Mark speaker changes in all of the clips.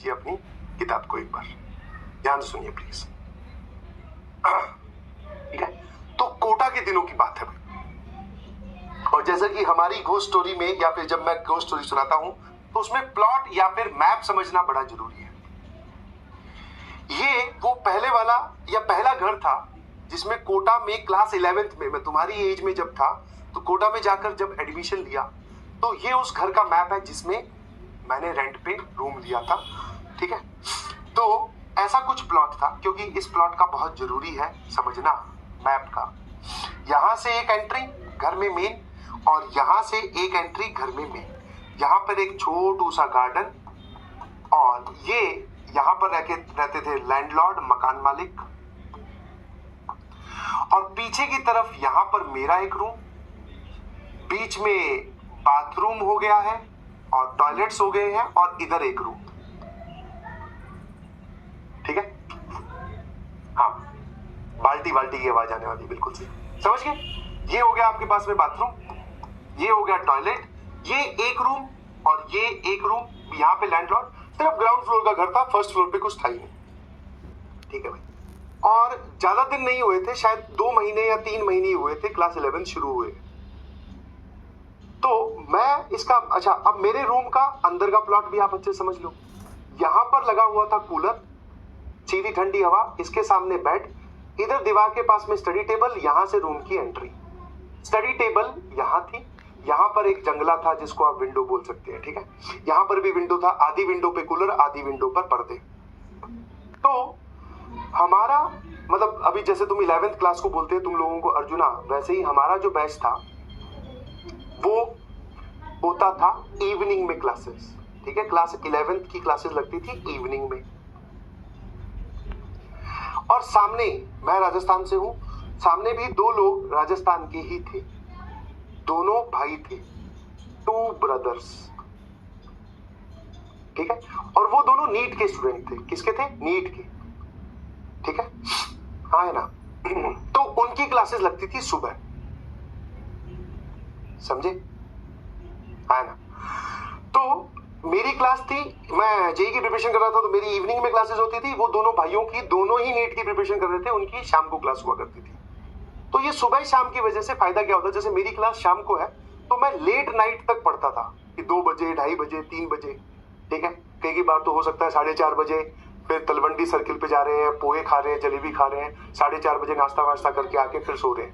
Speaker 1: देखिए अपनी किताब को एक बार, ध्यान से सुनिए प्लीज। ठीक है, तो कोटा के दिनों की बात है भाई। और जैसा कि हमारी घोस्ट स्टोरी में या फिर जब मैं घोस्ट स्टोरी सुनाता हूं तो उसमें प्लॉट या फिर मैप समझना बड़ा जरूरी है। ये वो पहले वाला या पहला घर था जिसमें कोटा में क्लास 11th में, मैं तुम्हारी एज में जब था तो कोटा में जाकर जब एडमिशन लिया तो ये उस घर का मैप है जिसमें मैंने रेंट पे रूम लिया था। ठीक है, तो ऐसा कुछ प्लॉट था, क्योंकि इस प्लॉट का बहुत जरूरी है समझना मैप का। यहां से एक एंट्री घर में मेन, और यहां से एक एंट्री घर में मेन। यहां पर एक छोटू सा गार्डन, और ये यहां पर रहते थे लैंडलॉर्ड, मकान मालिक। और पीछे की तरफ यहां पर मेरा एक रूम, बीच में बाथरूम हो गया है और टॉयलेट्स हो गए हैं, और इधर एक रूम। ठीक है, हाँ, बाल्टी बाल्टी की आवाज आने वाली, बिल्कुल सही, समझ गए। ये हो गया आपके पास में बाथरूम, ये हो गया टॉयलेट, ये एक रूम और ये एक रूम। यहाँ पे लैंडलॉर्ड, सिर्फ ग्राउंड फ्लोर का घर था, फर्स्ट फ्लोर पे कुछ था ही नहीं। ठीक है भाई, और ज्यादा दिन नहीं हुए थे, शायद 2 महीने या 3 महीने हुए थे क्लास 11 शुरू हुए। तो मैं इसका, अच्छा अब मेरे रूम का अंदर का प्लॉट भी आप अच्छे समझ लो। यहां पर लगा हुआ था कूलर, सीधी ठंडी हवा, इसके सामने बेड, इधर दीवार के पास में स्टडी टेबल, यहां से रूम की एंट्री। स्टडी टेबल यहां थी, यहां पर एक जंगला था जिसको आप विंडो बोल सकते हैं। ठीक है, यहां पर भी विंडो था, आधी विंडो पे कूलर, आधी विंडो पर पर्दे। तो हमारा मतलब अभी जैसे तुम 11th क्लास को बोलते हैं तुम लोगों को अर्जुना, वैसे ही हमारा जो बैच था वो होता था इवनिंग में क्लासेस। ठीक है, क्लास 11th की क्लासेस लगती थी इवनिंग में। और सामने, मैं राजस्थान से हूं, सामने भी 2 लोग राजस्थान के ही थे, दोनों भाई थे, 2 ब्रदर्स। ठीक है, और वो दोनों नीट के स्टूडेंट थे। किसके थे? नीट के। ठीक है, हाँ है ना। तो उनकी क्लासेस लगती थी सुबह, समझे, है ना। तो मेरी क्लास थी, मैं जेई की प्रिपरेशन कर रहा था, तो मेरी इवनिंग में क्लासेस होती थी। वो दोनों भाइयों की, दोनों ही नीट की प्रिपरेशन कर रहे थे, उनकी शाम को क्लास हुआ करती थी। तो ये सुबह शाम की वजह से फायदा क्या होता है, जैसे मेरी क्लास शाम को है तो मैं लेट नाइट तक पढ़ता था कि 2 बजे, 2:30 बजे, 3 बजे। ठीक है, कई बार तो हो सकता है 4:30 बजे फिर तलवंडी सर्किल पे जा रहे हैं, पोहे खा रहे हैं, जलेबी खा रहे हैं, 4:30 बजे नाश्ता वास्ता करके आके फिर सो रहे हैं।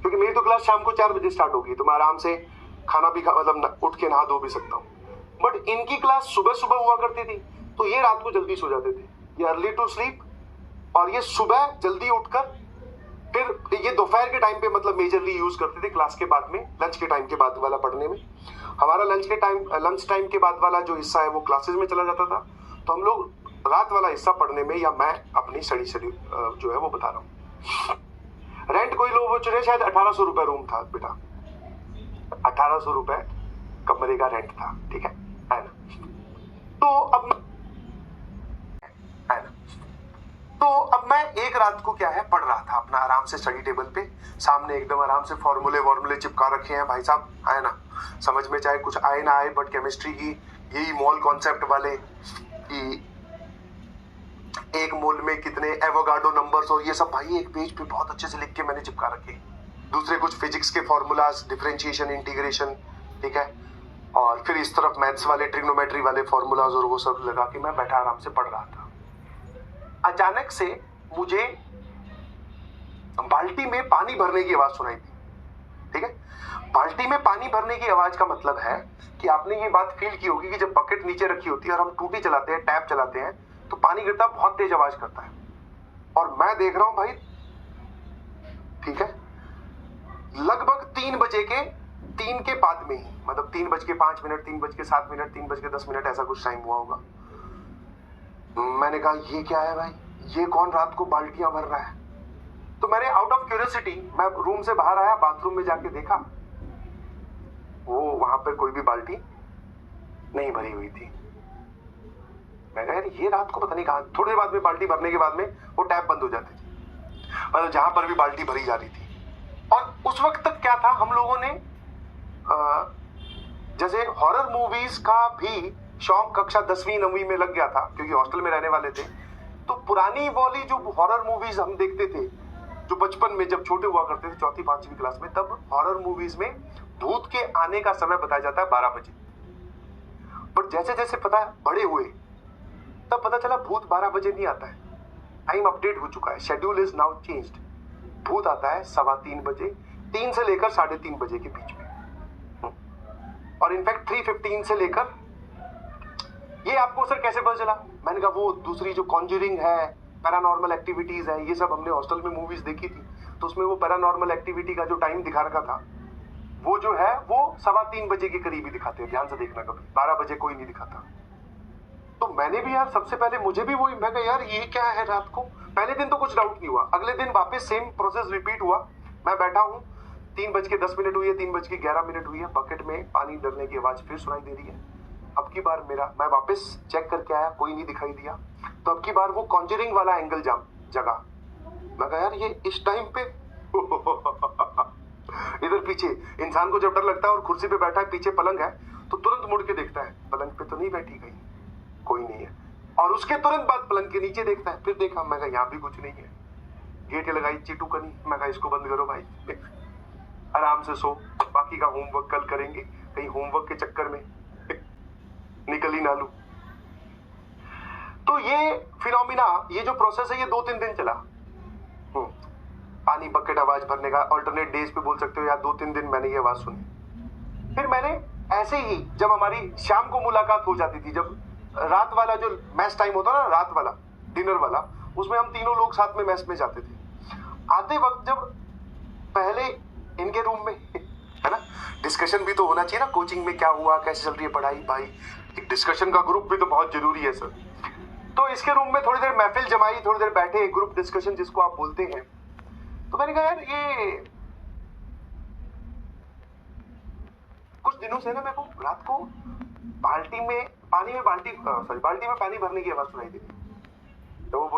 Speaker 1: क्योंकि मेरी तो क्लास शाम को 4 बजे स्टार्ट होगी, तो मैं आराम से खाना भी मतलब उठ के नहा धो भी सकता हूँ। बट इनकी क्लास सुबह सुबह हुआ करती थी, तो ये रात को जल्दी सो जाते थे, ये अर्ली टू स्लीप, और ये सुबह जल्दी उठकर फिर ये दोपहर के टाइम पे मतलब मेजरली यूज करते थे क्लास के बाद में, लंच के टाइम के बाद वाला पढ़ने में। हमारा लंच टाइम के बाद वाला जो हिस्सा है वो क्लासेस में चला जाता था, तो हम लोग रात वाला हिस्सा पढ़ने में, या मैं अपनी स्टडी जो है वो बता रहा हूँ। रेंट कोई लोग वो चुने, शायद 1800 रुपए रूम था बेटा, 1800 रुपए कमरे का रेंट था। ठीक है ना। तो अब मैं एक रात को क्या है पढ़ रहा था अपना आराम से स्टडी टेबल पे, सामने एकदम आराम से फॉर्मूले चिपका रखे हैं भाई साहब, है ना। समझ में चाहे कुछ आए ना आए, बट केमिस्ट्री की यही मोल कॉन्सेप्ट वाले कि एक मोल में कितने एवोगाड्रो नंबर्स, और ये सब भाई एक पेज पे बहुत अच्छे से लिख के मैंने चिपका रखे। दूसरे कुछ फिजिक्स के फॉर्मूलाज, डिफरेंशिएशन, इंटीग्रेशन। ठीक है, और फिर इस तरफ मैथ्स वाले, ट्रिग्नोमेट्री वाले फॉर्मूलाज, और वो सब लगा के मैं बैठा आराम से पढ़ रहा था। अचानक से मुझे बाल्टी में पानी भरने की आवाज सुनाई दी। ठीक है, बाल्टी में पानी भरने की आवाज का मतलब है कि आपने ये बात फील की होगी कि जब बकेट नीचे रखी होती है और हम टूटी चलाते हैं, टैप चलाते हैं, तो पानी गिरता बहुत तेज आवाज करता है। और मैं देख रहा हूं भाई, ठीक है, लगभग 3 के बाद में ही, मतलब 3:05, 3:07, 3:10, ऐसा कुछ टाइम हुआ होगा। मैंने कहा ये क्या है भाई, ये कौन रात को बाल्टियां भर रहा है। तो मैंने आउट ऑफ क्यूरियोसिटी मैं रूम से बाहर आया, बाथरूम में जाके देखा, वो वहां पर कोई भी बाल्टी नहीं भरी हुई थी। मैं कहा यार ये रात को पता नहीं कहां, थोड़ी देर बाद में बाल्टी भरने के बाद में वो टैप बंद हो जाती थी, मतलब जहां पर भी बाल्टी भरी जा रही थी। और उस वक्त तक क्या था, हम लोगों ने जैसे हॉरर मूवीज का भी शौक कक्षा 10वीं 9वीं में लग गया था क्योंकि हॉस्टल में रहने वाले थे। तो पुरानी वाली जो हॉरर मूवीज हम देखते थे, जो बचपन में जब छोटे हुआ करते थे 4वीं 5वीं क्लास में, तब हॉरर मूवीज में भूत के आने का समय बताया जाता है 12 बजे। पर जैसे जैसे पता बड़े हुए तब पता चला भूत 12 बजे नहीं आता है। टाइम अपडेट हो चुका है, शेड्यूल इज नाउ चेंज्ड। भूत आता है 3:15 बजे, 3 से लेकर 3:30 बजे के बीच में, और इनफैक्ट 3:15 से लेकर, ये आपको सर कैसे पता चला? मैंने कहा वो दूसरी जो कॉन्जरिंग है, पैरानॉर्मल एक्टिविटीज है, ये सब हमने हॉस्टल में मूवीज देखी थी, तो उसमें वो पैरानॉर्मल एक्टिविटी का जो टाइम दिखा रखा था वो जो है वो 3:15 बजे के करीब ही दिखाते हैं, ध्यान से देखना, कभी 12 बजे कोई नहीं दिखाता। तो मैंने भी यार सबसे पहले मुझे भी वही, मैं कहा यार ये क्या है रात को। पहले दिन तो कुछ डाउट नहीं हुआ, अगले दिन वापस सेम प्रोसेस रिपीट हुआ। मैं बैठा हूँ, 3:10 हुई है, 3:11 हुई है, बकेट में पानी डरने की आवाज फिर सुनाई दे रही है। अब की बार मैं वापस चेक करके आया, कोई नहीं दिखाई दिया। तो अब की बार वो कॉन्जरिंग वाला एंगल जगह। मैं कहा यार ये इस टाइम पे इधर पीछे इंसान को जब डर लगता है और कुर्सी पे बैठा है, पीछे पलंग है, तो तुरंत मुड़ के देखता है पलंग पे तो नहीं बैठी गई, कोई नहीं है। और उसके तुरंत बाद पलंग के नीचे देखता है, फिर देखा, मैं कहा यहाँ भी कुछ नहीं है। गेट लगाई चीटू कनी, मैं कहा इसको बंद करो भाई, आराम से सो, बाकी का होमवर्क कल करेंगे, कहीं होमवर्क के चक्कर में निकल ही ना लूं। तो ये फिनोमिना, ये जो प्रोसेस है, ये 2-3 दिन चला। पानी बकेट आवाज भरने का, अल्टरनेट डेज पे बोल सकते हो, या 2-3 दिन मैंने ये आवाज सुनी। फिर मैंने ऐसे ही, जब हमारी शाम को मुलाकात हो जाती थी, जब रात वाला जो मैस टाइम होता ना, रात वाला डिनर वाला, उसमें हम तीनों लोग साथ में मैस में जाते थे। आते वक्त जब पहले इनके रूम में है ना, डिस्कशन भी तो होना चाहिए ना, कोचिंग में क्या हुआ, कैसे चल रही है पढ़ाई, भाई एक डिस्कशन का ग्रुप भी तो बहुत जरूरी है सर। तो इसके रूम में थोड़ी देर महफिल जमाई, थोड़ी देर बैठे, ग्रुप डिस्कशन जिसको आप बोलते हैं। तो मैंने कहा यार ये कुछ दिनों से ना मेरे को रात को बाल्टी में पानी भरने की आवाज सुनाई दी। तो वो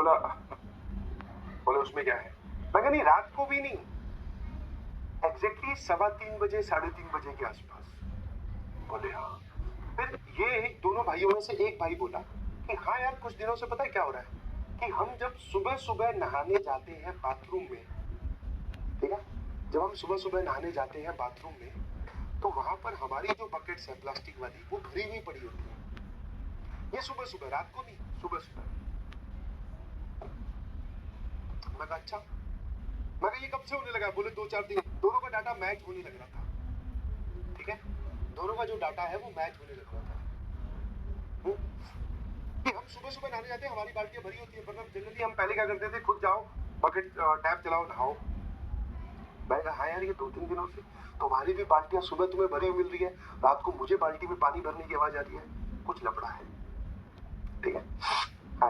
Speaker 1: बोले उसमें क्या है? मैं कहा नहीं, रात को भी नहीं, एग्जैक्टली 3:15 बजे 3:30 बजे के आसपास। बोले हाँ। फिर ये दोनों भाइयों में से एक भाई बोला कि हाँ यार कुछ दिनों से पता है क्या हो रहा है कि हम जब सुबह सुबह नहाने जाते हैं बाथरूम में, ठीक है, जब हम सुबह सुबह नहाने जाते हैं बाथरूम में, तो वहां पर हमारी जो बकेट्स है प्लास्टिक वाली, वो भरी हुई पड़ी होती है। ये सुबह सुबह, रात को नहीं, सुबह सुबह। मैं कहा अच्छा। मैं कहा ये कब से होने लगा? बोले 2-4 दिन। दोनों का डाटा मैच होने लग रहा था, ठीक है, दोनों का जो डाटा है वो मैच होने लग रहा था। कि हम सुबह सुबह नहाने जाते हैं, हमारी बाल्टियां भरी होती है, पर जनरली हम पहले क्या करते थे, खुद जाओ, बकेट टैप चलाओ, नहाओ। मैं कहा हाँ यार ये 2-3 दिनों से तुम्हारी भी बाल्टियां सुबह तुम्हें भरी मिल रही है, रात को मुझे बाल्टी में पानी भरने की आवाज आ रही है, कुछ लफड़ा है, ठीक है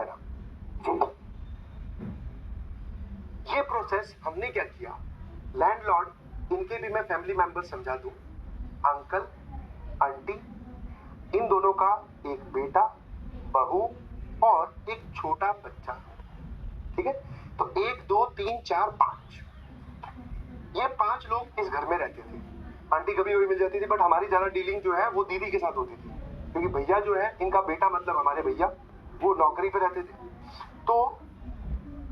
Speaker 1: ना। ये प्रोसेस हमने क्या किया, लैंडलॉर्ड, इनके भी मैं फैमिली मेंबर समझा दूं, अंकल आंटी, इन दोनों का एक बेटा, बहू और एक छोटा बच्चा, ठीक है। तो 1 2 3 4 5, ये 5 लोग इस घर में रहते थे। आंटी कभी कभी मिल जाती थी, बट हमारी ज्यादा डीलिंग जो है वो दीदी के साथ होती थी, क्योंकि भैया जो है, इनका बेटा मतलब हमारे भैया, वो नौकरी पे रहते थे। तो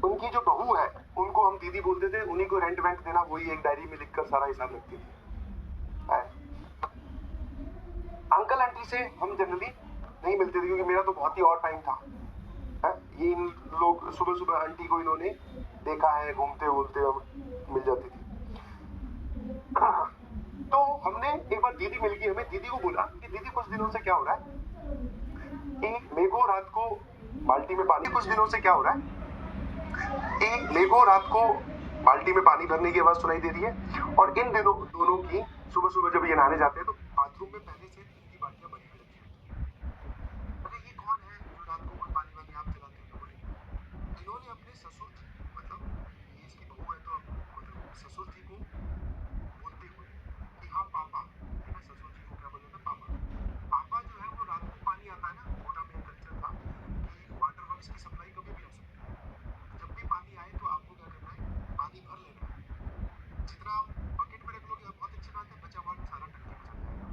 Speaker 1: उनकी जो बहू है उनको हम दीदी बोलते थे, उन्हीं को रेंट वेंट देना, वही एक डायरी में लिखकर सारा हिसाब रखती थी। अंकल आंटी से हम जनरली नहीं मिलते थे, क्योंकि मेरा तो बहुत ही और टाइम था। ये इन लोग सुबह सुबह आंटी को इन्होंने देखा है घूमते बोलते, मिल जाती थी। तो हमने एक बार दीदी मिल गई हमें, दीदी को बोला कि दीदी कुछ दिनों से क्या हो रहा है कि मेरे को रात को बाल्टी में पानी, कुछ दिनों से क्या हो रहा है कि मेरे को रात को बाल्टी में पानी भरने की आवाज सुनाई दे रही है, और इन दिनों दोनों की सुबह सुबह जब ये नहाने जाते हैं तो बाथरूम में पहले से इनकी बाल्टियां भरी हुई रहती है। अरे ये कौन है जो रात को कोई पानी वाली आप चलाते हैं? बोले इन्होंने अपने ससुर जी, मतलब ये इसकी बहू है, तो मतलब ससुर जी को बोलते हुए कि हाँ पापा, ससुर जी को क्या बोलते थे, पापा। पापा जो है वो रात को पानी आता है ना, कोटा में कल्चर था कि वाटर वर्क्स की सप्लाई कभी भी हो सकती है, जब भी पानी आए तो आपको क्या करना है, पानी भर लेना है। जितना आप बकेट में रख लोगे बहुत अच्छी बात है, बचा हुआ सारा टंकी में चल जाएगा।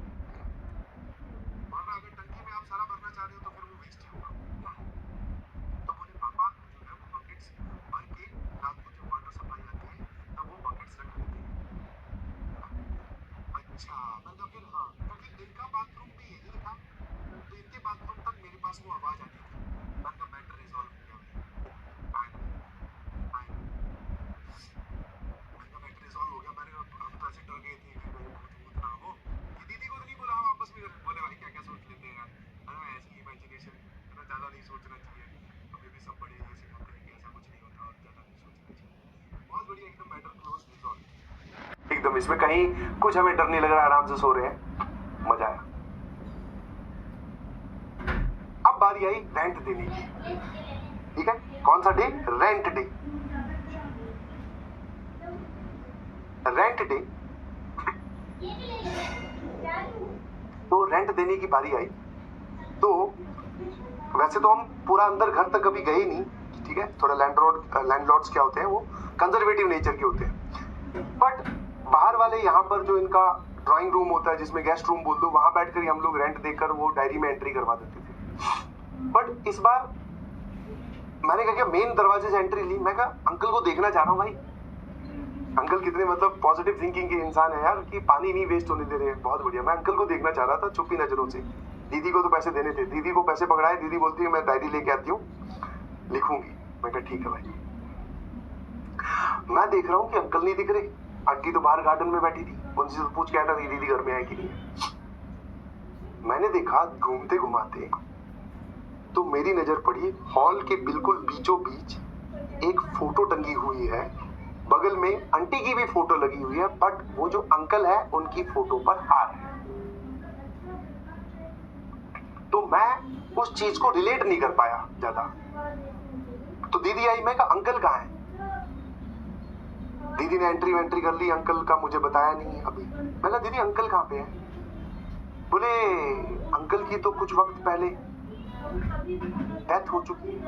Speaker 1: सोचना चाहिए, अभी भी सब बड़े ये सिखाते हैं कि ऐसा कुछ नहीं होता और ज़्यादा नहीं सोचना चाहिए। बहुत बढ़िया, एकदम मैटर क्लोज रिजॉल्व, एकदम इसमें कहीं कुछ हमें डर नहीं लग रहा, आराम से सो रहे हैं, मजा आया। अब बारी आई रेंट देने की, ठीक है, कौन सा day? Rent day. Rent day, तो रेंट देने की बारी आई। तो वैसे तो हम पूरा अंदर घर तक कभी गए नहीं, ठीक है, थोड़ा लैंडलॉर्ड्स क्या होते हैं, वो कंजर्वेटिव नेचर के होते हैं, बट बाहर वाले यहाँ पर जो इनका ड्राइंग रूम होता है, जिसमें गेस्ट रूम बोल दो, वहां बैठकर ही हम लोग रेंट देकर वो डायरी में एंट्री करवा देते थे। बट इस बार मैंने कहा मेन दरवाजे से एंट्री ली, मैं कहा अंकल को देखना चाह रहा हूँ भाई, अंकल कितने मतलब पॉजिटिव थिंकिंग के इंसान है यार, कि पानी नहीं वेस्ट होने दे रहे हैं, बहुत बढ़िया। मैं अंकल को देखना चाह रहा था छुपी नजरों से। दीदी को तो पैसे देने थे, दीदी को पैसे पकड़ाए, दीदी बोलती है मैं डायरी लेके आती हूँ, लिखूंगी। मैं कहा ठीक है भाई। मैं देख रहा हूँ कि अंकल नहीं दिख रहे, आंटी तो बाहर गार्डन में बैठी थी, उनसे तो पूछ के आया था दीदी घर में है कि नहीं। मैंने देखा घूमते घुमाते तो मेरी नजर पड़ी हॉल के बिल्कुल बीचों बीच एक फोटो टंगी हुई है, बगल में आंटी की भी फोटो लगी हुई है, बट वो जो अंकल है उनकी फोटो पर हार है। तो मैं उस चीज को रिलेट नहीं कर पाया ज्यादा। तो दीदी आई, मैं कहा अंकल कहाँ है? दीदी ने एंट्री कर ली, अंकल का मुझे बताया नहीं अभी। मैं कहा दीदी अंकल कहाँ पे है? बोले अंकल की तो कुछ वक्त पहले डेथ हो चुकी है।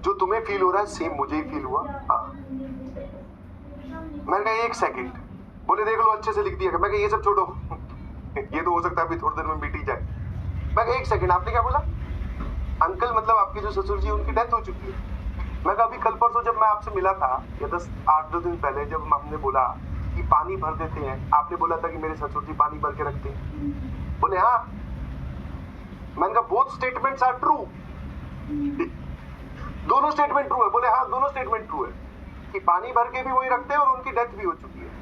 Speaker 1: जो तुम्हें फील हो रहा है सेम मुझे ही फील हुआ। हाँ। मैंने कहा एक सेकंड। बोले देख लो अच्छे से लिख दिया। मैं कहा ये सब छोड़ो ये तो हो सकता है अभी थोड़ी देर में मिट ही जाए। मैं कहा एक सेकंड, आपने क्या बोला? अंकल मतलब आपके जो ससुर जी उनकी डेथ हो चुकी है। मैं कहा अभी कल परसों जब मैं आपसे मिला था, या 8-10 दिन पहले जब हमने बोला कि पानी भर देते हैं, आपने बोला था कि मेरे ससुर जी पानी भर के रखते हैं। बोले हाँ। मैंने कहा बोथ स्टेटमेंट्स आर ट्रू, दोनों स्टेटमेंट ट्रू है। बोले हाँ दोनों स्टेटमेंट ट्रू है, कि पानी भर के भी वही रखते हैं और उनकी डेथ भी हो चुकी है।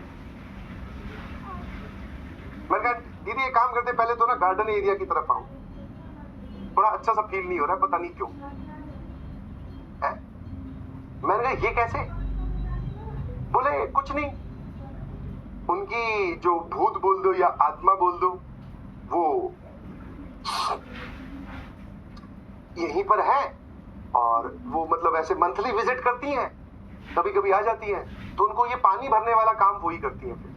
Speaker 1: मैंने कहा दीदी एक काम करते, पहले तो ना गार्डन एरिया की तरफ आओ, थोड़ा अच्छा सा फील नहीं हो रहा, पता नहीं क्यों है? मैंने कहा ये कैसे? बोले कुछ नहीं, उनकी जो भूत बोल दो या आत्मा बोल दो, वो यहीं पर है, और वो मतलब ऐसे मंथली विजिट करती हैं, कभी कभी आ जाती हैं, तो उनको ये पानी भरने वाला काम वही करती हैं। फिर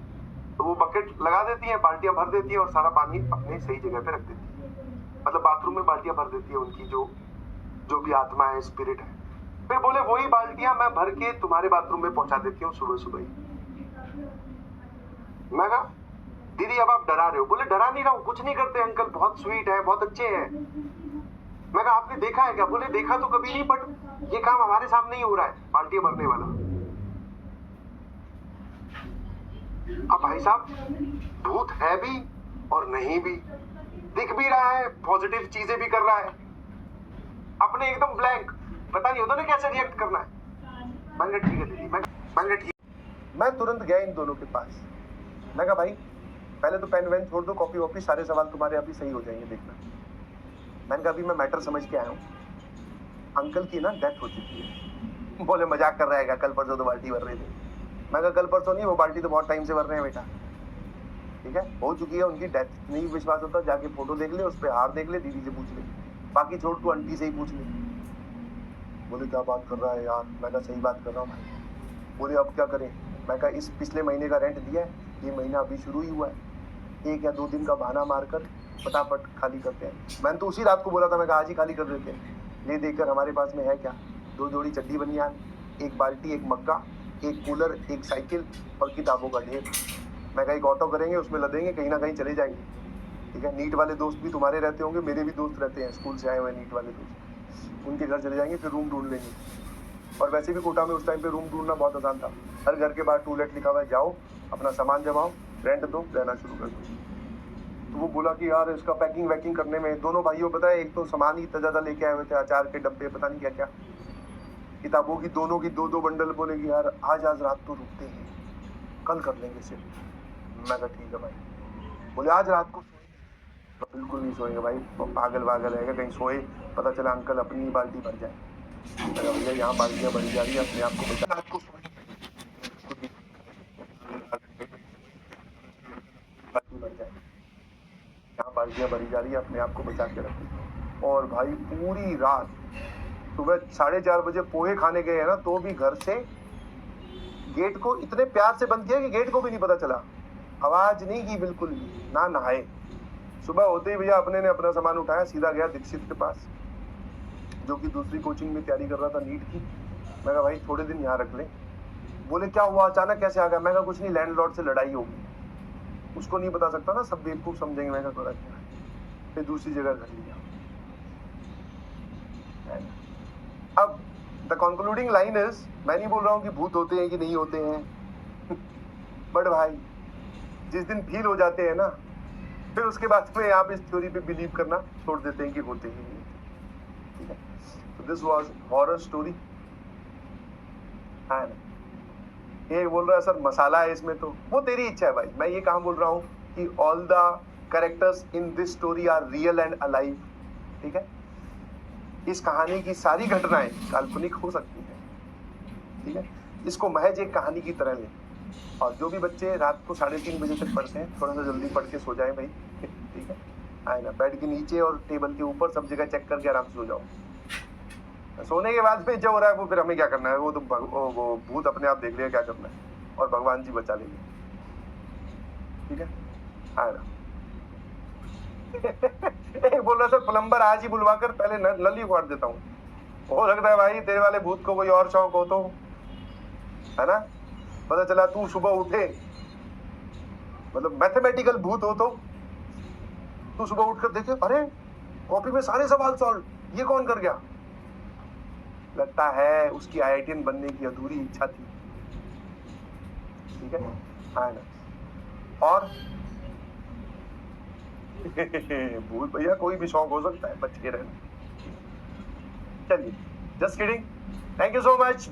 Speaker 1: तो वो बकेट लगा देती हैं, बाल्टियां भर देती हैं और सारा पानी अपने सही जगह पे रख देती है, मतलब बाथरूम में बाल्टियां भर देती है उनकी जो भी आत्मा है, स्पिरिट है। फिर बोले वही बाल्टियां मैं भर के तुम्हारे बाथरूम में पहुंचा देती हूँ सुबह सुबह ही। मैं कहा दीदी अब आप डरा रहे हो। बोले डरा नहीं रहा हूँ, कुछ नहीं करते अंकल, बहुत स्वीट है, बहुत अच्छे हैं। मैं कहा आपने देखा है क्या? बोले देखा तो कभी नहीं, बट ये काम हमारे सामने ही हो रहा है, बाल्टियां भरने वाला। अब भाई साहब भूत है भी और नहीं भी, दिख भी रहा है, पॉजिटिव चीजें भी कर रहा है, अपने एकदम ब्लैंक, पता नहीं होता ना कैसे रिएक्ट करना है। मैंने ठीक है दीदी, मैंने ठीक। मैं तुरंत गया इन दोनों के पास। मैं कहा भाई पहले तो पेन वेन छोड़ दो, कॉपी वॉपी, सारे सवाल तुम्हारे अभी सही हो जाएंगे, देखना। मैंने कहा अभी मैं मैटर समझ के आया हूँ, अंकल की ना डेथ हो चुकी है। बोले मजाक कर रहा है, कल परसों तो बाल्टी भर रहे थे। मैं कहा कल परसों नहीं, वो बाल्टी तो बहुत टाइम से भर रहे हैं बेटा, ठीक है, हो चुकी है उनकी डेथ। नहीं विश्वास होता जाके फोटो देख ले, उस पर हार देख ले, दीदी से पूछ ले, बाकी छोड़ तू आंटी से ही पूछ ले। बोले क्या बात कर रहा है यार? मैं कहा सही बात कर रहा हूँ भाई। बोले अब क्या करें? मैं कहा इस पिछले महीने का रेंट दिया है, ये महीना अभी शुरू ही हुआ है, 1 या 2 दिन का बहाना मारकर फटाफट खाली करते हैं। मैंने तो उसी रात को बोला था, मैं कहा आज ही खाली कर देते हैं। ये देखकर हमारे पास में है क्या? 2 जोड़ी चड्डी बनियान, 1 बाल्टी, 1 मग्गा, 1 कूलर, 1 साइकिल और किताबों का ढेर। मैं कहा एक ऑटो करेंगे, उसमें लदेंगे, कहीं ना कहीं चले जाएंगे, ठीक है। नीट वाले दोस्त भी तुम्हारे रहते होंगे, मेरे भी दोस्त रहते हैं, स्कूल से आए हुए नीट वाले दोस्त, उनके घर चले जाएंगे, फिर रूम ढूंढ लेंगे। और वैसे भी कोटा में उस टाइम पे रूम ढूंढना बहुत आसान था, हर घर के बाहर टूलेट लिखा हुआ है, जाओ अपना सामान जमाओ, रेंट दो, रहना शुरू कर दो। तो वो बोला कि यार इसका पैकिंग वैकिंग करने में, दोनों भाइयों पता है एक तो सामान ही इतना ज़्यादा लेके आए हुए थे, अचार के डब्बे, पता नहीं क्या क्या, किताबों की दोनों की 2-2 बंडल। बोले कि यार आज रात तो रुकते हैं, कल कर लेंगे सिर्फ। मैं कहा ठीक है भाई। बोले आज रात को बिल्कुल नहीं सोएंगे भाई, पागल वागल है क्या, कहीं सोए पता चला अंकल अपनी ही बाल्टी भर जाए। अरे भैया यहाँ बाल्टियाँ भरी जा रही है, अपने आप को बचा, आपको बाल्टी भर जाए, यहाँ बाल्टियाँ भरी जा रही है, अपने आप को बचा के रखो। और भाई पूरी रात सुबह 4:30 बजे पोहे खाने गए हैं ना, तो भी घर से गेट को इतने प्यार से बंद किया कि गेट को भी नहीं पता चला, आवाज नहीं की बिल्कुल भी, ना नहाए। सुबह होते ही भैया अपने ने अपना सामान उठाया, सीधा गया दीक्षित के पास, जो कि दूसरी कोचिंग में तैयारी कर रहा था नीट की। मैं कहा भाई थोड़े दिन यहाँ रख ले। बोले क्या हुआ, अचानक कैसे आ गया? मैं कहा कुछ नहीं, लैंडलॉर्ड से लड़ाई होगी, उसको नहीं बता सकता ना, सब बेवकूफ समझेंगे। मैं कहा थोड़ा क्या, फिर दूसरी जगह घर लिया। अब द कंक्लूडिंग लाइन इज, मैं नहीं बोल रहा हूँ कि भूत होते हैं कि नहीं होते हैं बट भाई जिस दिन फील हो जाते हैं ना, फिर उसके बाद में आप इस थ्योरी पे बिलीव करना छोड़ देते हैं कि होते ही नहीं। ठीक है, तो दिस वाज हॉरर स्टोरी। हाँ, ये बोल रहा है सर मसाला है इसमें, तो वो तेरी इच्छा है भाई। मैं ये कहाँ बोल रहा हूँ कि all the characters in this story are real and alive. ठीक है, इस कहानी की सारी घटनाएं काल्पनिक हो सकती हैं। ठीक है, इसको महज एक कहानी की तरह लें। और जो भी बच्चे रात को 3:30 बजे तक पढ़ते हैं, थोड़ा सा जल्दी पढ़ के सो जाए भाई। ठीक है, आए ना, बेड के नीचे और टेबल के ऊपर सब जगह चेक करके आराम से सो जाओ। सोने के बाद में जो हो रहा है वो फिर हमें क्या करना है, वो तो वो भूत अपने आप देख लिया क्या करना है, और भगवान जी बचा लेंगे। ठीक है, आए ना एक बोल रहा सर प्लम्बर आज ही बुलवाकर पहले नल ही उखाड़ देता हूँ। हो सकता है भाई तेरे वाले भूत को कोई और शौक हो, तो है ना, पता चला तू सुबह उठे, मतलब मैथमेटिकल भूत हो, तो तू सुबह उठकर देखे अरे कॉपी में सारे सवाल सॉल्व, ये कौन कर गया? लगता है उसकी IITian बनने की अधूरी इच्छा थी। ठीक है, हाँ ना। और भूत भैया कोई भी शौक हो सकता है, बच के रहना। चलिए, just kidding, thank you so much.